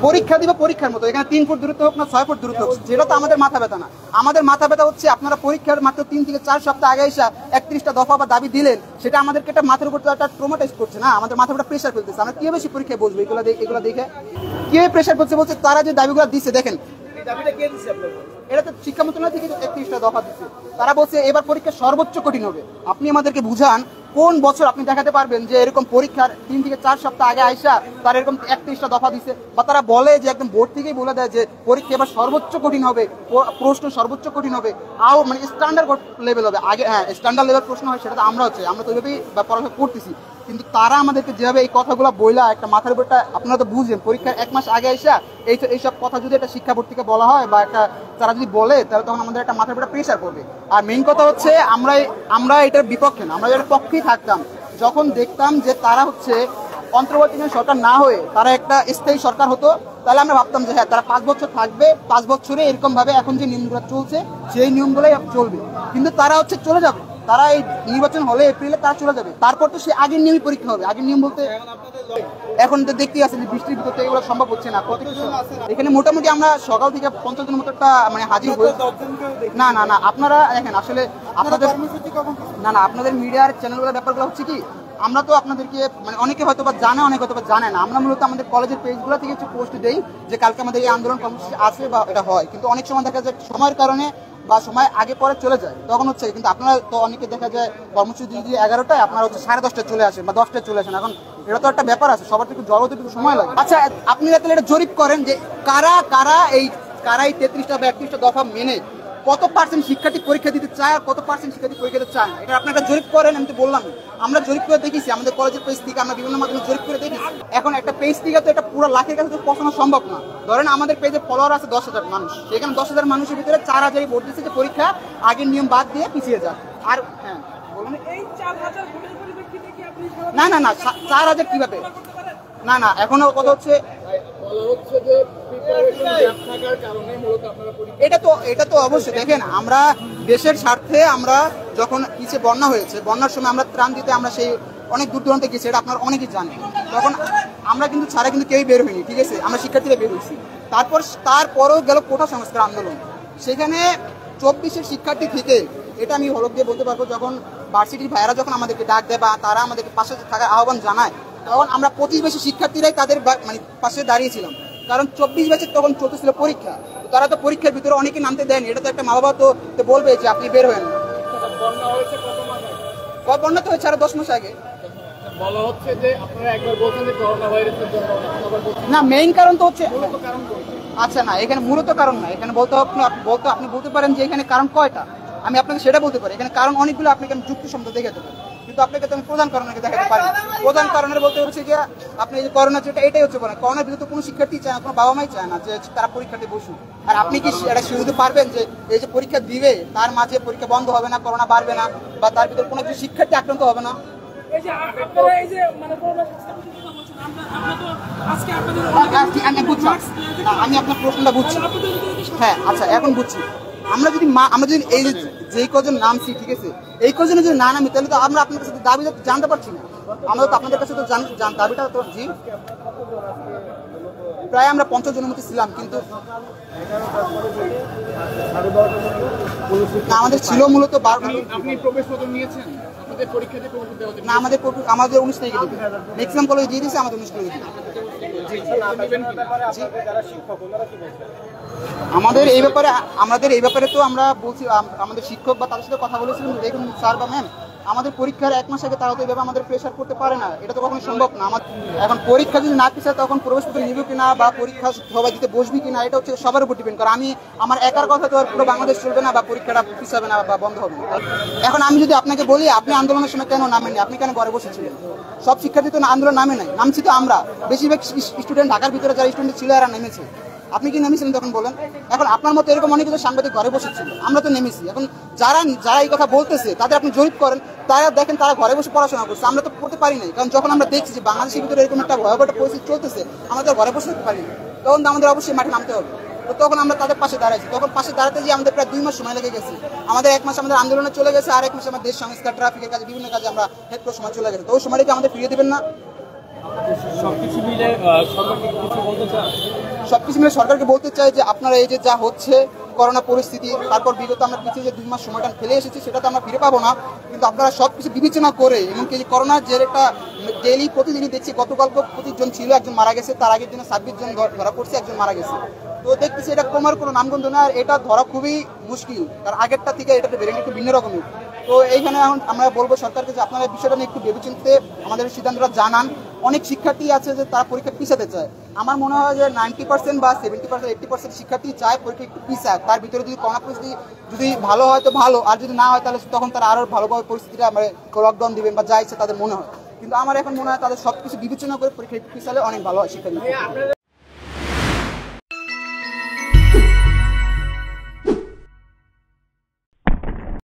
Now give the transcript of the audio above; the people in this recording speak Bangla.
পরীক্ষা দিব পরীক্ষার মতো, এখানে 3 ফুট দূরত্ব হোক না 6 ফুট দূরত্ব হোক, যেটা তো আমাদের মাথা ব্যথা না। আমাদের মাথা ব্যথা হচ্ছে আপনারা পরীক্ষার মাত্র 3 থেকে 4 সপ্তাহ আগে এসে 31টা দফা বা দাবি দিলেন, সেটা আমাদেরকে একটা মাথার উপর একটা ট্রমাটাইজ করছে না, আমাদের মাথার উপর প্রেশার ফেলতেছে। আমরা কিভাবে বেশি পরীক্ষায় বসবো এগুলো দেখে কিভাবে প্রেশার করছে? বলছে তারা যে দাবিগুলো দিচ্ছে, দেখেন এটা তো শিক্ষা মন্ত্রণালয় থেকে 31টা দফা দিচ্ছে। তারা বলছে এবার পরীক্ষা সর্বোচ্চ কঠিন হবে। আপনি আমাদেরকে বুঝান কোন বছর আপনি দেখাতে পারবেন যে এরকম পরীক্ষার 3 থেকে 4 সপ্তাহ আগে আইসা তারা এরকম 31টা দফা দিচ্ছে, বা তারা বলে যে একদম বোর্ড থেকেই বলে দেয় যে পরীক্ষা এবার সর্বোচ্চ কঠিন হবে, প্রশ্ন সর্বোচ্চ কঠিন হবে, মানে স্ট্যান্ডার্ড লেভেল হবে। আগে হ্যাঁ স্ট্যান্ডার্ড লেভেল প্রশ্ন হয়, সেটা তো আমরা আমরা তো ওইভাবেই পড়াশোনা করতেছি। কিন্তু তারা আমাদেরকে যেভাবে এই কথাগুলো বইলা একটা মাথার উপরটা, আপনারা তো বুঝেন পরীক্ষার 1 মাস আগে আইসা এইসব কথা যদি একটা শিক্ষা বোর্ড থেকে বলা হয় বা একটা তারা যদি বলে, তাহলে তখন আমাদের একটা মাথার উপরে প্রেশার করবে। আর মেইন কথা হচ্ছে আমরা এটার বিপক্ষে না, আমরা এটার পক্ষেই থাকতাম যখন দেখতাম যে তারা হচ্ছে অন্তর্বর্তীকালীন সরকার না হয়ে তারা একটা স্থায়ী সরকার হতো। তাহলে আমরা ভাবতাম যে হ্যাঁ তারা 5 বছর থাকবে, 5 বছরে এরকম ভাবে এখন যে নিয়মগুলো চলছে সেই নিয়মগুলোই চলবে। কিন্তু তারা হচ্ছে চলে যাবে, তারা এই নির্বাচন হলে এপ্রিলে তারা চলে যাবে, তারপর তো সে আগের নিয়মই পরীক্ষা হবে। আগের নিয়ম বলতে এখন তো দেখতেই আছে যে বৃষ্টির ভিতর থেকে এগুলো সম্ভব হচ্ছে না। এখানে মোটামুটি আমরা সকাল থেকে 50 জনের মতো একটা মানে হাজির হয়ে না না না আপনারা দেখেন আসলে আপনাদের আপনাদের মিডিয়ার চ্যানেলগুলোর ব্যাপারগুলো হচ্ছে কি, আমরা তো আপনাদেরকে মানে অনেকে হয়তো বা জানে, অনেকে হয়তো বা জানে না। আমরা মূলত আমাদের কলেজের পেজগুলো থেকে কিছু পোস্ট দেই যে কালকে আমাদের এই আন্দোলন কর্মসূচি আছে বা এটা হয়, কিন্তু অনেক সময় দেখা যায় সময়ের কারণে বা সময় আগে পরে চলে যায়, তখন হচ্ছে। কিন্তু আপনারা তো অনেকে দেখা যায় কর্মসূচি যদি 11টায়, আপনারা হচ্ছে 10:30টায় চলে আসেন বা 10টায় চলে আসেন। এখন এটা তো একটা ব্যাপার আছে, সবার থেকে জড়ো একটু সময় লাগে। আচ্ছা আপনি তাহলে এটা জরিপ করেন যে কারা এই 33টা বা 31টা দফা মেনে কত পার্সেন্ট শিক্ষার্থী পরীক্ষা দিতে চায় আর কত পার্সেন্ট শিক্ষার্থী পরীক্ষা দিতে চায় না। এটা আপনি একটা জরিপ করেন। আমি তো বললাম আমরা জরিপ করে দেখেছি, আমাদের কলেজের পেজ থেকে আমরা বিভিন্ন মাধ্যমে জরিপ করে দেখেছি। এখন একটা পেজ থেকে তো এটা পুরো লাখের কাছে তো পৌঁছানো সম্ভব না। ধরেন আমাদের পেজে ফলোয়ার আছে 10,000 মানুষ, সেখানে 10,000 মানুষের ভিতরে 4,000 ভোট দিচ্ছে যে পরীক্ষা আগের নিয়ম বাদ দিয়ে পিছিয়ে যাক। আর হ্যাঁ বলুন না না না 4,000 কিভাবে না না এখনো কথা হচ্ছে এটা তো অবশ্যই। দেখেন আমরা দেশের স্বার্থে আমরা যখন কিছু বন্যা হয়েছে, বন্যার সময় আমরা ত্রাণ দিতে আমরা সেই অনেক দূর দূরান্তে গেছি, এটা আপনারা অনেকেই জানেন। তখন আমরা কিন্তু ছাড়া কিন্তু কেউই বের হইনি, ঠিক আছে, আমরা শিক্ষার্থীরা বের হয়েছি। তারপরেও গেল কোটা সংস্কার আন্দোলন, সেখানে 24-এর শিক্ষার্থী থেকে এটা আমি হলক দিয়ে বলতে পারবো, যখন ভার্সিটির ভাইয়েরা যখন আমাদেরকে ডাক দেয় বা তারা আমাদেরকে পাশে থাকার আহ্বান জানায়, তখন আমরা 25 ব্যাচের শিক্ষার্থীরাই তাদের মানে পাশে দাঁড়িয়েছিলাম। কারণ 24 ব্যাচের তখন চলতেছিল পরীক্ষা, তারা তো পরীক্ষার ভিতরে অনেকে নামতে দেয়নি। এটা তো একটা মা বাবা তো বলবে যে আপনি বের হবেন। বন্যা তো হয়েছে আরো 10 মাস আগে। বলা হচ্ছে যে আপনারা একবার বলছেন যে করোনা ভাইরাসের জন্য, না মেইন কারণ তো হচ্ছে আচ্ছা না এখানে মূলত কারণ না, এখানে আপনি বলতে পারেন যে এখানে কারণ কয়টা, আমি আপনাকে সেটা বলতে পারি। এখানে কারণ অনেকগুলো, আপনি এখানে যুক্তিসম্মত দেখাতে পারেন, কিন্তু আপনাকে তো আমি প্রধান কারণকে দেখাতে পারি। প্রধান কারণের বলতে হচ্ছে যে আপনি যে করোনা যেটা এটাই হচ্ছে বলেন, করোনার ভিতরে কোনো শিক্ষার্থী চায় না, কোনো বাবা মাই চায় না যে তারা পরীক্ষাতে বসুক। আর আপনি কি এটা শিখতে পারবেন যে এই যে পরীক্ষা দিবে তার মাঝে পরীক্ষা বন্ধ হবে না, করোনা বাড়বে না, বা তার ভিতরে কোনো কিছু শিক্ষার্থী আক্রান্ত হবে না? আমি আপনার প্রশ্নটা বুঝছি। হ্যাঁ আচ্ছা এখন বুঝছি। আমরা যদি এই যে কজন নামছি, ঠিক আছে, এই কজনে যদি না নামি, তাহলে তো আমরা আপনার কাছে দাবি জানতে পারছি না। আমরা তো আপনাদের কাছে তো দাবিটা তো জি প্রায় আমরা 50 জনের মতো ছিলাম, কিন্তু আমাদের ছিল মূলত না আমাদের 19 তারিখে দেবে, ম্যাক্সিমাম কলেজ দিয়ে দিয়েছে, আমাদের 19 তারিখে দেবে। আমাদের এই ব্যাপারে তো আমরা বলছি, আমাদের শিক্ষক বা তাদের সাথে কথা বলেছিলাম, দেখুন স্যার বা ম্যাম, আমাদের পরীক্ষার 1 মাস আগে তারা তো এভাবে আমাদের প্রেশার করতে পারে না, এটা তো কখনো সম্ভব না। এখন পরীক্ষা যদি না পিছায় তখন প্রবেশপত্র নিবে কিনা বা পরীক্ষা সবাই দিতে বসবি কিনা, এটা হচ্ছে সবার উপর ডিপেন্ড করে। আমার একার কথা তো আর পুরো বাংলাদেশ চলবে না, বা পরীক্ষাটা পিছাবে না বা বন্ধ হবে না। এখন আমি যদি আপনাকে বলি আপনি আন্দোলনের সময় কেন নামেননি, আপনি কেন ঘরে বসেছিলেন? সব শিক্ষার্থী তো আন্দোলন নামে নাই, নামছি তো আমরা। বেশিরভাগ স্টুডেন্ট ঢাকার ভিতরে যারা স্টুডেন্ট ছিল এরা নেমেছে, আপনি কি নেমেছিলেন তখন বলেন? এখন আপনার মতো এরকম অনেক সাংবাদিক ঘরে বসেছিল, আমরা তো নেমেছি। এখন যারা এই কথা বলতেছে তাদের আপনি জরিপ করেন, তারা দেখেন তারা ঘরে বসে পড়াশোনা করছে, আমরা তো পড়তে পারি নাই। কারণ যখন আমরা দেখছি যে বাংলাদেশের ভিতরে এরকম একটা ভয়াবহ পরিস্থিতি চলতেছে, আমরা তো ঘরে বসে থাকতে পারি না, তখন আমাদের অবশ্যই মাঠে নামতে হবে। তো তখন আমরা তাদের পাশে দাঁড়াইছি। তখন পাশে দাঁড়াতে যে আমাদের প্রায় 2 মাস সময় লেগে গেছে। আমাদের 1 মাস আমাদের আন্দোলনে চলে গেছে, আর 1 মাস আমার দেশ সংস্কার, ট্রাফিকের কাজে, বিভিন্ন কাজে আমরা হেল্প সময় চলে গেছে। তো ওই সময়টাকে আমাদের ফিরিয়ে দেবেন না? সবকিছু মিলে সরকারকে কিছু বলতে চান? সবকিছু মিলে সরকারকে বলতে চাই যে আপনারা এই যে যা হচ্ছে করোনা পরিস্থিতি, তারপর বিগত আমরা পিছিয়ে যে 2 মাস সময়টা ফেলে এসেছি সেটা তো আমরা ফিরে পাবো না, কিন্তু আপনারা সবকিছু বিবেচনা করে এমনকি যে করোনার যে একটা ডেইলি প্রতিদিনই দেখছি, গতকালকে 25 জন ছিল, একজন মারা গেছে, তার আগের দিনে 26 জন ধরা পড়ছে, একজন মারা গেছে। তো দেখতেছি এটা কমার কোনো নামগন্ধ না, আর এটা ধরা খুবই মুশকিল, কারণ আগেরটা থেকে এটাতে ভেরিয়েন্ট একটু ভিন্ন রকমের। তো এইখানে এখন আমরা বলবো সরকারকে যে আপনারা বিষয়টা নিয়ে একটু ভেবেচিন্তে আমাদের সিদ্ধান্তটা জানান। অনেক শিক্ষার্থী আছে যে তারা পরীক্ষা পিছাতে চায়, আমার মনে হয় যে 90% বা 70% 80% শিক্ষার্থী চায় পরীক্ষা একটু পিছাক, তার ভিতরে যদি করোনা পরিস্থিতি যদি ভালো হয় তো ভালো, আর যদি না হয় তাহলে তখন তারা আরও ভালোভাবে পরিস্থিতিটা মানে লকডাউন দিবেন বা যা ইচ্ছে তাদের মনে হয়। কিন্তু আমার এখন মনে হয় তাদের সবকিছু বিবেচনা করে পরীক্ষা একটু পিছালে অনেক ভালো হয় শিক্ষার্থী।